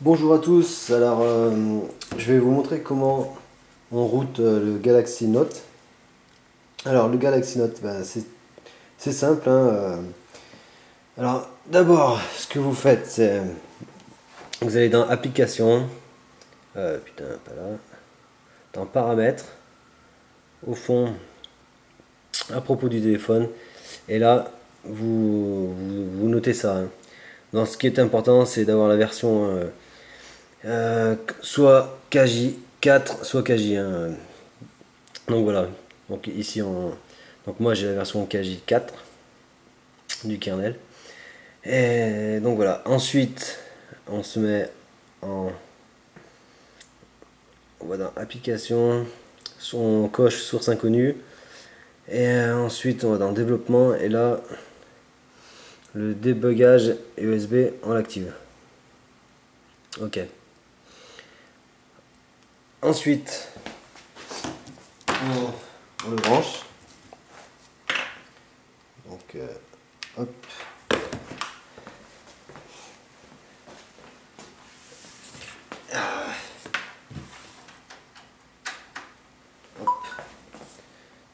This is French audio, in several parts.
Bonjour à tous, alors je vais vous montrer comment on route le Galaxy Note. Alors le Galaxy Note, c'est simple, hein, alors d'abord ce que vous faites c'est vous allez dans application, putain pas là, dans paramètres, au fond à propos du téléphone, et là vous notez ça, hein. Donc ce qui est important c'est d'avoir la version soit KJ4 soit KJ1. Donc voilà, donc ici donc moi j'ai la version KJ4 du kernel. Et donc voilà, ensuite on se met en, on va dans application, on coche source inconnue, et ensuite on va dans développement, et là le débugage USB on l'active. Ok. Ensuite on le branche. Donc hop.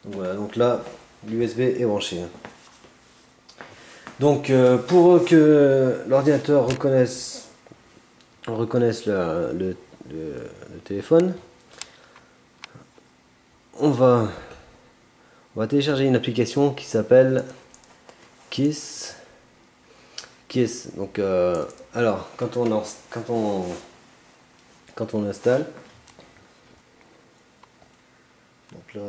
Donc voilà, donc là l'USB est branché. Donc pour que l'ordinateur reconnaisse le téléphone, on va télécharger une application qui s'appelle Kiss. Donc alors quand on installe, donc là,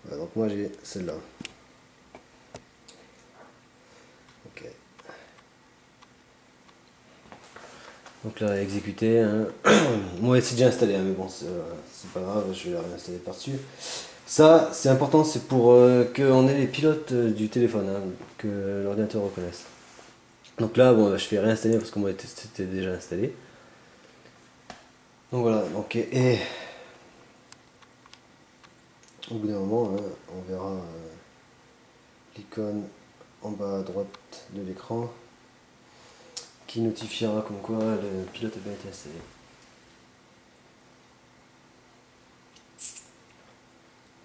voilà, donc moi j'ai celle-là. Ok. Donc là exécuter, hein. Moi c'est déjà installé, hein, mais bon c'est pas grave, je vais la réinstaller par-dessus. Ça c'est important, c'est pour qu'on ait les pilotes du téléphone, hein, que l'ordinateur reconnaisse. Donc là bon, je fais réinstaller parce que moi c'était déjà installé. Donc voilà, donc et au bout d'un moment, hein, on verra l'icône en bas à droite de l'écran qui notifiera comme quoi le pilote a bien été installé.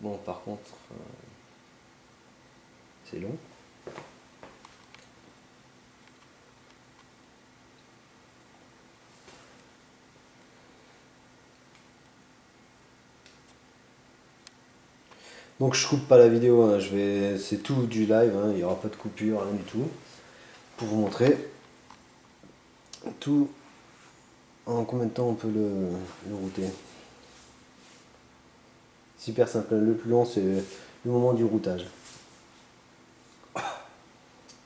Bon, par contre, c'est long. Donc je coupe pas la vidéo, hein, c'est tout du live, hein, il n'y aura pas de coupure, rien du tout, pour vous montrer tout en combien de temps on peut le router. Super simple, le plus long c'est le moment du routage.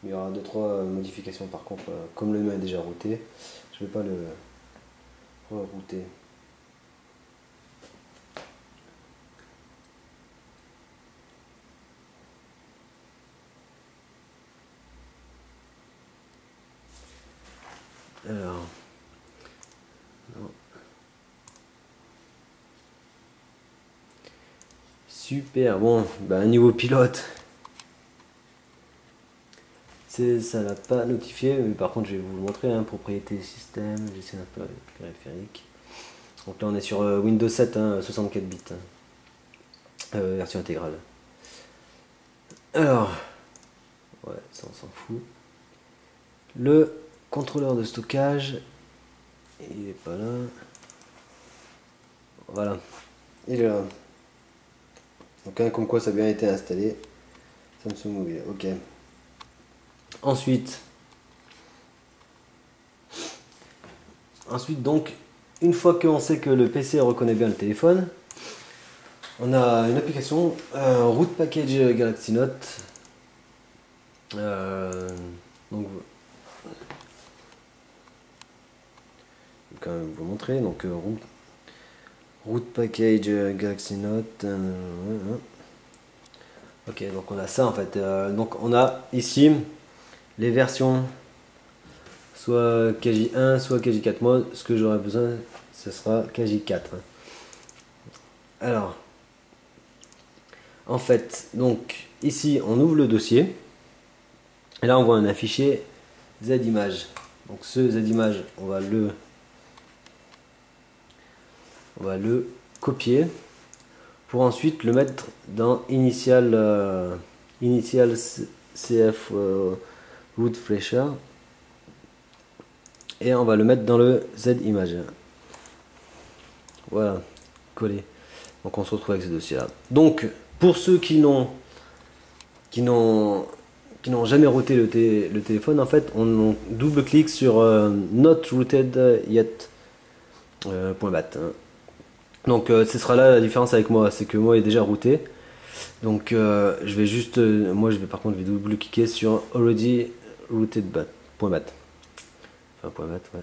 Il y aura 2-3 modifications par contre, comme le mien est déjà routé, je ne vais pas le re-router. Alors, non. Super, bon, niveau pilote, ça l'a pas notifié, mais par contre je vais vous le montrer, hein, propriété système, j'essaie un peu avec le périphérique. Donc là on est sur Windows 7, hein, 64 bits, hein, version intégrale. Alors, ouais, ça on s'en fout. Le contrôleur de stockage, il est pas là. Voilà, il est là. Donc hein, comme quoi ça a bien été installé. Samsung Mobile, ok. Ensuite donc, une fois qu'on sait que le PC reconnaît bien le téléphone, on a une application, Root Package Galaxy Note. Donc, je vais quand même vous montrer. Donc, Root Package Galaxy Note. Ok, donc on a ça en fait. Donc, on a ici les versions, soit KJ1, soit KJ4. Moi, ce que j'aurais besoin, ce sera KJ4. Alors, en fait, donc ici on ouvre le dossier et là on voit un fichier Z image. Donc ce Z-image, on va le copier pour ensuite le mettre dans initial CF root flasher et on va le mettre dans le Z-image. Voilà, collé. Donc on se retrouve avec ce dossier là. Donc pour ceux qui n'ont jamais routé le téléphone, en fait on double-clique sur not routed yet .bat. Donc ce sera là la différence avec moi, c'est que moi il est déjà routé. Donc je vais juste, par contre je vais double-cliquer sur already routed .bat. Enfin .bat, ouais.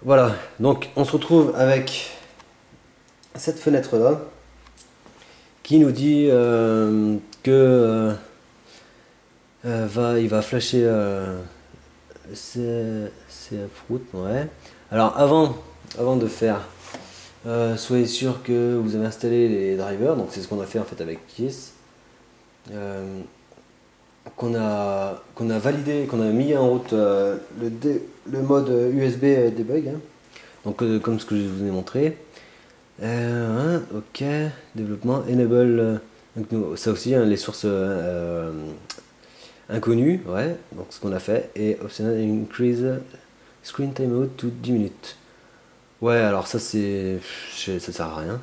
Voilà, donc on se retrouve avec cette fenêtre là qui nous dit que il va flasher CF root, ouais. Alors avant de faire, soyez sûr que vous avez installé les drivers, donc c'est ce qu'on a fait en fait avec Kiss, qu'on a validé, qu'on a mis en route le mode USB debug, hein. Donc comme ce que je vous ai montré. Ok, développement, enable, ça aussi, hein, les sources inconnues, ouais, donc ce qu'on a fait, et optional increase screen timeout to 10 minutes. Ouais, alors ça ça sert à rien.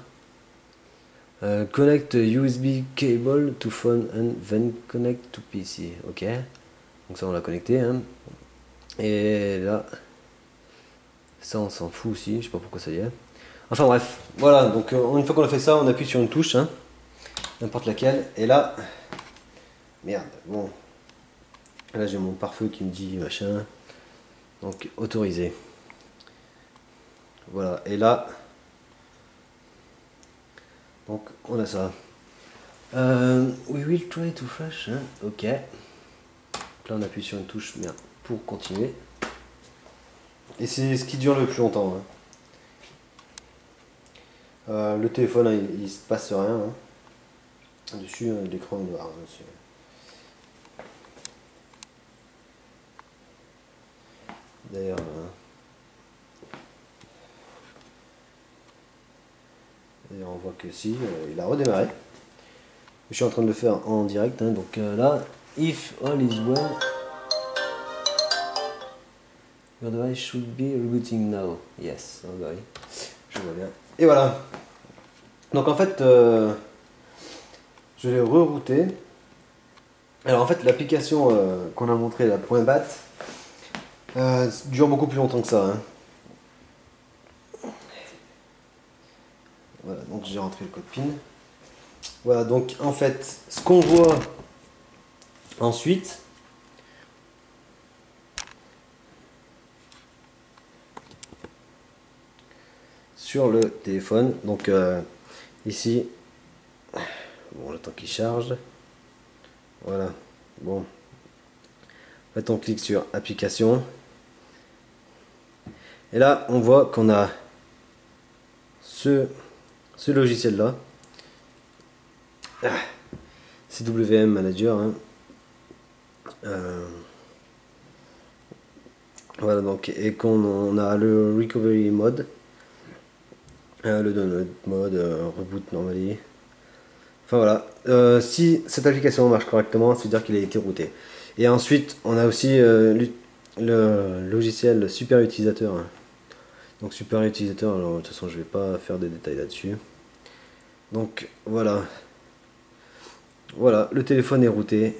Connect USB cable to phone and then connect to PC. Ok, donc ça on l'a connecté, hein. Et là, ça on s'en fout aussi, je sais pas pourquoi ça y est. Enfin bref, voilà, donc une fois qu'on a fait ça, on appuie sur une touche, hein, n'importe laquelle, et là, merde, bon, là j'ai mon pare-feu qui me dit machin, donc autorisé. Voilà, et là, donc on a ça. We will try to flash, hein, ok. Là on appuie sur une touche, merde, pour continuer. Et c'est ce qui dure le plus longtemps, hein. Le téléphone, hein, il se passe rien, hein. Dessus, l'écran est noir, hein, d'ailleurs, on voit que si, il a redémarré. Je suis en train de le faire en direct, hein, donc là, if all is well, your device should be rebooting now. Yes, oh bah oui, je vois bien. Et voilà. Donc en fait, je l'ai rerouté. Alors en fait, l'application qu'on a montré, la .bat, dure beaucoup plus longtemps que ça, hein. Voilà, donc j'ai rentré le code PIN. Voilà, donc en fait, ce qu'on voit ensuite, sur le téléphone, donc ici, bon, le temps qu'il charge, voilà, bon, en fait on clique sur application, et là on voit qu'on a ce logiciel là, CWM Manager, hein. Voilà, donc, et qu'on a le recovery mode, le download mode, reboot normally. Enfin voilà, si cette application marche correctement, ça veut dire qu'il a été routé. Et ensuite on a aussi le logiciel super utilisateur, hein. Donc super utilisateur, alors de toute façon je vais pas faire des détails là-dessus. Donc voilà, le téléphone est routé.